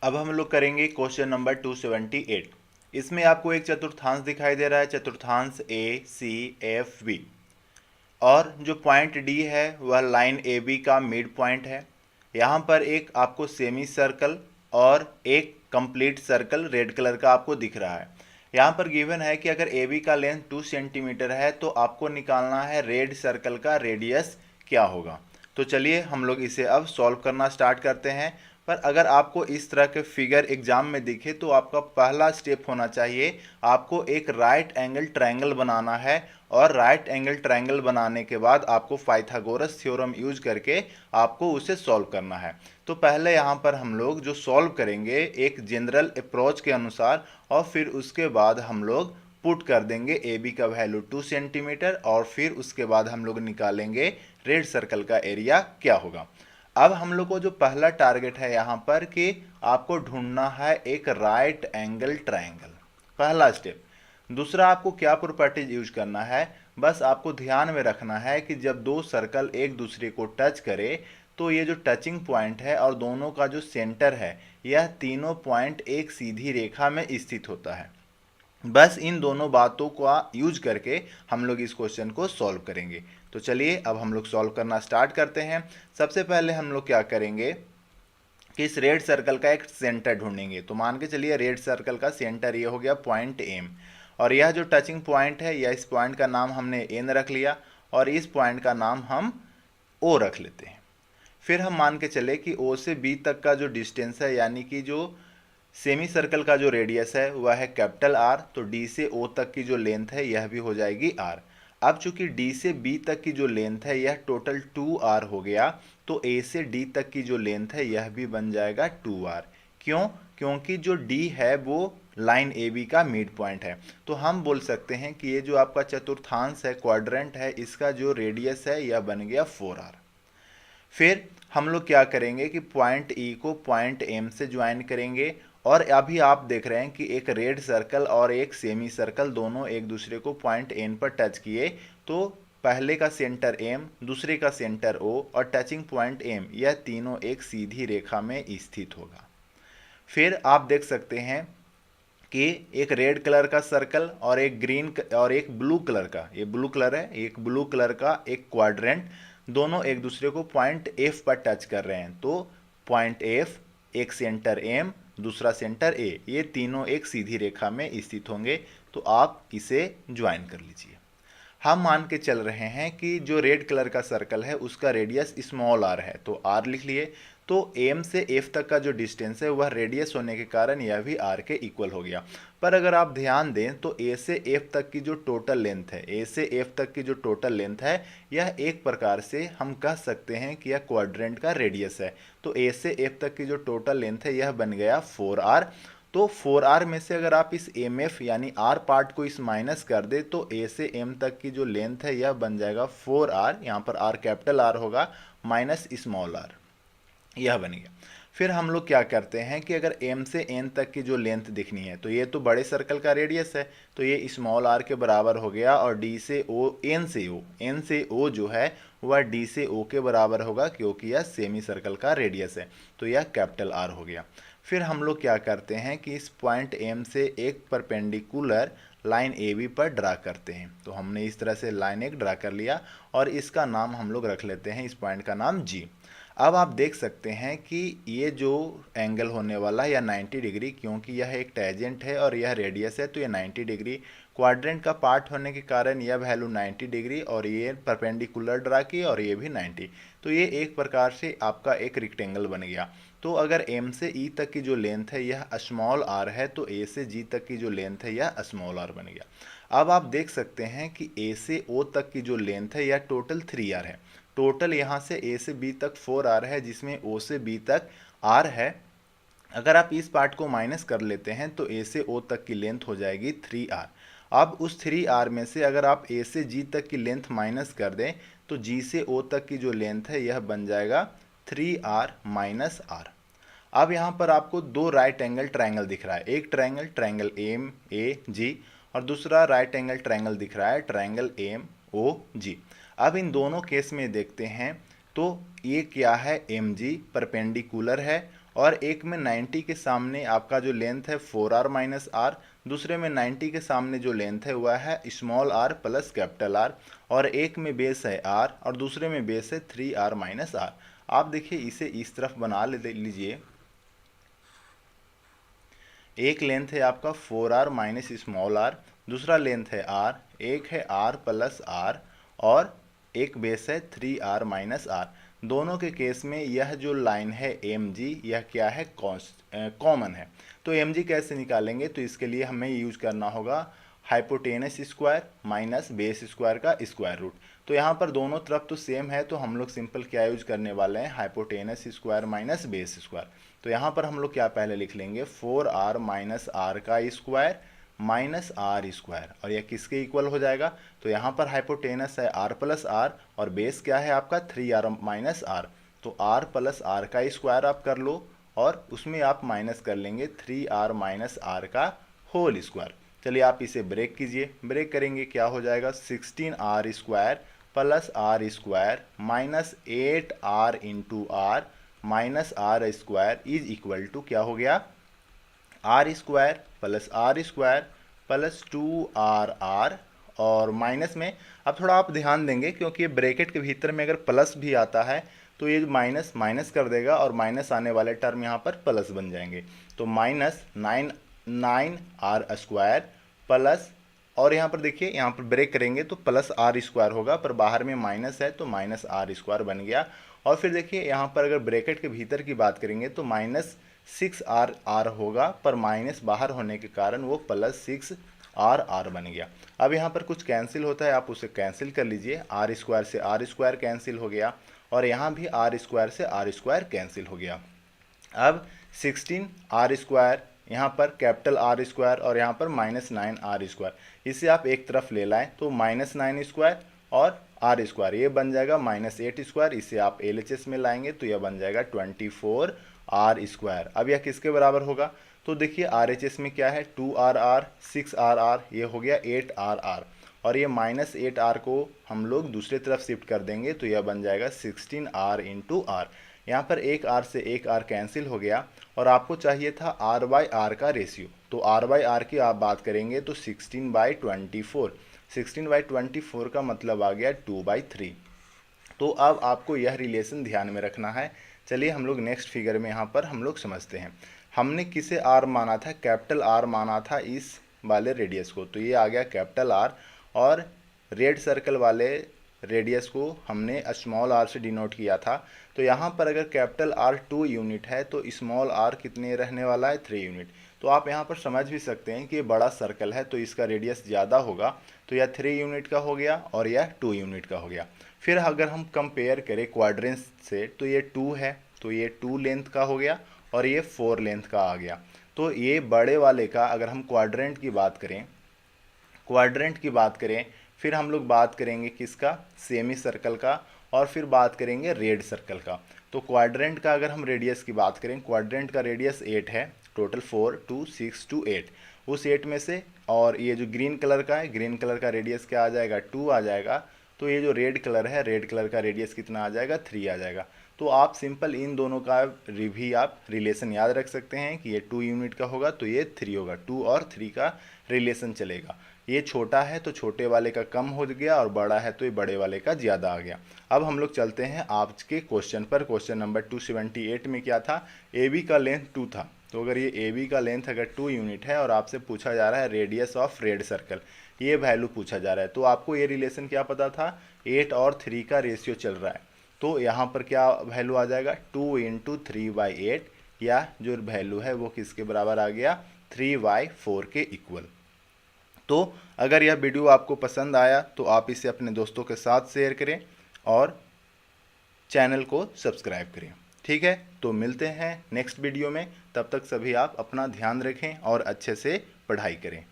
अब हम लोग करेंगे क्वेश्चन नंबर 278। इसमें आपको एक चतुर्थांश दिखाई दे रहा है, चतुर्थांश ए सी एफ बी, और जो पॉइंट डी है वह लाइन ए बी का मिड पॉइंट है। यहाँ पर एक आपको सेमी सर्कल और एक कंप्लीट सर्कल रेड कलर का आपको दिख रहा है। यहाँ पर गिवन है कि अगर ए बी का लेंथ 2 सेंटीमीटर है तो आपको निकालना है रेड सर्कल का रेडियस क्या होगा। तो चलिए हम लोग इसे अब सॉल्व करना स्टार्ट करते हैं। पर अगर आपको इस तरह के फिगर एग्जाम में दिखे तो आपका पहला स्टेप होना चाहिए, आपको एक राइट एंगल ट्रायंगल बनाना है, और राइट एंगल ट्रायंगल बनाने के बाद आपको पाइथागोरस थ्योरम यूज करके आपको उसे सॉल्व करना है। तो पहले यहाँ पर हम लोग जो सॉल्व करेंगे एक जनरल अप्रोच के अनुसार, और फिर उसके बाद हम लोग पुट कर देंगे ए बी का वैल्यू 2 सेंटीमीटर, और फिर उसके बाद हम लोग निकालेंगे रेड सर्कल का एरिया क्या होगा। अब हम लोग को जो पहला टारगेट है यहाँ पर कि आपको ढूंढना है एक राइट एंगल ट्रायंगल, पहला स्टेप। दूसरा आपको क्या प्रॉपर्टीज यूज करना है, बस आपको ध्यान में रखना है कि जब दो सर्कल एक दूसरे को टच करे तो ये जो टचिंग पॉइंट है और दोनों का जो सेंटर है, यह तीनों पॉइंट एक सीधी रेखा में स्थित होता है। बस इन दोनों बातों का यूज करके हम लोग इस क्वेश्चन को सॉल्व करेंगे। तो चलिए अब हम लोग सॉल्व करना स्टार्ट करते हैं। सबसे पहले हम लोग क्या करेंगे कि इस रेड सर्कल का एक सेंटर ढूंढेंगे। तो मान के चलिए रेड सर्कल का सेंटर ये हो गया पॉइंट एम, और यह जो टचिंग पॉइंट है या इस पॉइंट का नाम हमने एन रख लिया, और इस पॉइंट का नाम हम ओ रख लेते हैं। फिर हम मान के चले कि ओ से बी तक का जो डिस्टेंस है, यानी कि जो सेमी सर्कल का जो रेडियस है वह है कैपिटल आर, तो डी से ओ तक की जो लेंथ है यह भी हो जाएगी आर। अब चूंकि डी से बी तक की जो लेंथ है यह टोटल 2r हो गया, तो ए से डी तक की जो लेंथ है यह भी बन जाएगा 2r। क्यों? क्योंकि जो डी है वो लाइन ए बी का मिड पॉइंट है। तो हम बोल सकते हैं कि ये जो आपका चतुर्थांश है, क्वाड्रेंट है, इसका जो रेडियस है यह बन गया 4r। फिर हम लोग क्या करेंगे कि पॉइंट ई को पॉइंट एम से ज्वाइन करेंगे, और अभी आप देख रहे हैं कि एक रेड सर्कल और एक सेमी सर्कल दोनों एक दूसरे को पॉइंट एन पर टच किए, तो पहले का सेंटर एम, दूसरे का सेंटर ओ और टचिंग पॉइंट एम, यह तीनों एक सीधी रेखा में स्थित होगा। फिर आप देख सकते हैं कि एक रेड कलर का सर्कल और एक ग्रीन और एक ब्लू कलर का, ये ब्लू कलर है, एक ब्लू कलर का एक क्वाड्रेंट, दोनों एक दूसरे को पॉइंट एफ पर टच कर रहे हैं। तो पॉइंट एफ, एक सेंटर एम, दूसरा सेंटर ए, ये तीनों एक सीधी रेखा में स्थित होंगे। तो आप इसे ज्वाइन कर लीजिए। हम मान के चल रहे हैं कि जो रेड कलर का सर्कल है उसका रेडियस स्मॉल आर है, तो आर लिख लिए। तो एम से एफ तक का जो डिस्टेंस है वह रेडियस होने के कारण यह भी आर के इक्वल हो गया। पर अगर आप ध्यान दें तो ए से एफ तक की जो टोटल लेंथ है, ए से एफ तक की जो टोटल लेंथ है, यह एक प्रकार से हम कह सकते हैं कि यह क्वाड्रेंट का रेडियस है। तो ए से एफ तक की जो टोटल लेंथ है यह बन गया 4r। तो 4r में से अगर आप इस एम एफ यानी आर पार्ट को इस माइनस कर दे तो ए से एम तक की जो लेंथ है यह बन जाएगा 4r, यहाँ पर आर कैपिटल आर होगा, माइनस स्मॉल आर, यह बन गया। फिर हम लोग क्या करते हैं कि अगर m से n तक की जो लेंथ दिखनी है, तो ये तो बड़े सर्कल का रेडियस है, तो ये स्मॉल r के बराबर हो गया, और d से o, n से o जो है वह d से o के बराबर होगा, क्योंकि यह सेमी सर्कल का रेडियस है, तो यह कैपिटल R हो गया। फिर हम लोग क्या करते हैं कि इस पॉइंट M से एक परपेंडिकुलर लाइन ए बी पर ड्रा करते हैं। तो हमने इस तरह से लाइन एक ड्रा कर लिया, और इसका नाम हम लोग रख लेते हैं, इस पॉइंट का नाम G। अब आप देख सकते हैं कि ये जो एंगल होने वाला है या 90 डिग्री, क्योंकि यह एक टेंजेंट है और यह रेडियस है, तो ये 90 डिग्री, क्वाड्रेंट का पार्ट होने के कारण यह वैल्यू 90 डिग्री, और ये परपेंडिकुलर ड्रा की और ये भी 90। तो ये एक प्रकार से आपका एक रेक्टेंगल बन गया। तो अगर m से e तक की जो लेंथ है यह स्मॉल r है, तो a से g तक की जो लेंथ है यह स्मॉल r बन गया। अब आप देख सकते हैं कि a से o तक की जो लेंथ है यह टोटल 3r है। टोटल यहाँ से a से b तक 4r है, जिसमें o से b तक r है। अगर आप इस पार्ट को माइनस कर लेते हैं तो a से o तक की लेंथ हो जाएगी 3r। अब उस 3r में से अगर आप a से g तक की लेंथ माइनस कर दें तो g से o तक की जो लेंथ है यह बन जाएगा 3r माइनस r। अब यहाँ पर आपको दो राइट एंगल ट्रायंगल दिख रहा है, एक ट्रायंगल ट्रायंगल एम ए जी, और दूसरा राइट एंगल ट्रायंगल दिख रहा है ट्रायंगल एम ओ जी। अब इन दोनों केस में देखते हैं तो ये क्या है, एम जी परपेंडिकुलर है, और एक में 90 के सामने आपका जो लेंथ है 4r माइनस आर, दूसरे में 90 के सामने जो लेंथ है वह है small R plus capital R, और एक में बेस है आर और दूसरे में बेस है 3r माइनस आर। आप देखिए इसे इस तरफ बना लीजिए। एक लेंथ है आपका 4r माइनस स्मॉल आर, दूसरा लेंथ है r, एक है r प्लस आर और एक बेस है 3r माइनस आर। दोनों के केस में यह जो लाइन है mg यह क्या है, कॉमन है। तो mg कैसे निकालेंगे, तो इसके लिए हमें यूज करना होगा hypotenuse square minus base square का स्क्वायर रूट। तो यहाँ पर दोनों तरफ तो सेम है, तो हम लोग सिंपल क्या यूज करने वाले हैं, hypotenuse square minus base square. तो यहाँ पर हम लोग क्या पहले लिख लेंगे, 4r माइनस आर का स्क्वायर माइनस आर स्क्वायर, और यह किसके इक्वल हो जाएगा, तो यहाँ पर हाइपोटेनस है r प्लस आर और बेस क्या है आपका 3r माइनस आर। तो r प्लस आर का स्क्वायर आप कर लो और उसमें आप माइनस कर लेंगे 3r माइनस आर का होल स्क्वायर। चलिए आप इसे ब्रेक कीजिए, ब्रेक करेंगे क्या हो जाएगा, 16r square plus R square minus 8r into R minus R square is equal to क्या हो गया, आर स्क्वायर प्लस 2r और माइनस में अब थोड़ा आप ध्यान देंगे क्योंकि ये ब्रैकेट के भीतर में अगर प्लस भी आता है तो ये माइनस माइनस कर देगा और माइनस आने वाले टर्म यहाँ पर प्लस बन जाएंगे। तो माइनस 9r स्क्वायर प्लस, और यहाँ पर देखिए यहाँ पर ब्रेक करेंगे तो प्लस आर स्क्वायर होगा, पर बाहर में माइनस है तो माइनस आर स्क्वायर बन गया। और फिर देखिए यहाँ पर अगर ब्रैकेट के भीतर की बात करेंगे तो माइनस 6r होगा, पर माइनस बाहर होने के कारण वो प्लस 6r बन गया। अब यहाँ पर कुछ कैंसिल होता है, आप उसे कैंसिल कर लीजिए, आर स्क्वायर से आर स्क्वायर कैंसिल हो गया और यहाँ भी आर स्क्वायर से आर स्क्वायर कैंसिल हो गया। अब 16r स्क्वायर, यहाँ पर कैपिटल आर स्क्वायर और यहाँ पर माइनस 9r स्क्वायर, इसे आप एक तरफ ले लाएं तो माइनस 9 स्क्वायर और आर स्क्वायर ये बन जाएगा माइनस 8 स्क्वायर, इसे आप LHS में लाएंगे तो यह बन जाएगा 24r स्क्वायर। अब यह किसके बराबर होगा, तो देखिए RHS में क्या है 2r 6r, ये हो गया 8r और ये माइनस 8r को हम लोग दूसरी तरफ शिफ्ट कर देंगे तो यह बन जाएगा 16r इंटू आर। यहाँ पर एक r से एक r कैंसिल हो गया और आपको चाहिए था r बाई आर का रेशियो, तो r बाई आर की आप बात करेंगे तो 16/24, 16/24 का मतलब आ गया 2/3। तो अब आपको यह रिलेशन ध्यान में रखना है। चलिए हम लोग नेक्स्ट फिगर में यहाँ पर हम लोग समझते हैं। हमने किसे r माना था, कैपिटल R माना था इस वाले रेडियस को, तो ये आ गया कैपिटल R और रेड सर्कल वाले रेडियस को हमने स्मॉल r से डिनोट किया था। तो यहाँ पर अगर कैपिटल R 2 यूनिट है तो स्मॉल r कितने रहने वाला है, 3 यूनिट। तो आप यहाँ पर समझ भी सकते हैं कि ये बड़ा सर्कल है तो इसका रेडियस ज़्यादा होगा, तो यह 3 यूनिट का हो गया और यह 2 यूनिट का हो गया। फिर अगर हम कंपेयर करें क्वाड्रेंट से तो ये 2 है तो ये 2 लेंथ का हो गया और ये 4 लेंथ का आ गया। तो ये बड़े वाले का अगर हम क्वाड्रेंट की बात करें फिर हम लोग बात करेंगे किसका, सेमी सर्कल का, और फिर बात करेंगे रेड सर्कल का। तो क्वाड्रेंट का अगर हम रेडियस की बात करें, क्वाड्रेंट का रेडियस 8 है, टोटल 4 2 6 2 8, उस 8 में से, और ये जो ग्रीन कलर का है, ग्रीन कलर का रेडियस क्या आ जाएगा, 2 आ जाएगा। तो ये जो रेड कलर है, रेड कलर का रेडियस कितना आ जाएगा, 3 आ जाएगा। तो आप सिंपल इन दोनों का भी आप रिलेशन याद रख सकते हैं कि ये 2 यूनिट का होगा तो ये 3 होगा, 2 और 3 का रिलेशन चलेगा। ये छोटा है तो छोटे वाले का कम हो गया और बड़ा है तो ये बड़े वाले का ज़्यादा आ गया। अब हम लोग चलते हैं आज के क्वेश्चन पर। क्वेश्चन नंबर 278 में क्या था, AB का लेंथ 2 था। तो अगर ये AB का लेंथ अगर 2 यूनिट है और आपसे पूछा जा रहा है रेडियस ऑफ रेड सर्कल, ये वैल्यू पूछा जा रहा है, तो आपको ये रिलेशन क्या पता था, 8 और 3 का रेशियो चल रहा है। तो यहाँ पर क्या वैल्यू आ जाएगा, 2 × 3/8, या जो वैल्यू है वो किसके बराबर आ गया, 3/4 के इक्वल। तो अगर यह वीडियो आपको पसंद आया तो आप इसे अपने दोस्तों के साथ शेयर करें और चैनल को सब्सक्राइब करें। ठीक है, तो मिलते हैं नेक्स्ट वीडियो में। तब तक सभी आप अपना ध्यान रखें और अच्छे से पढ़ाई करें।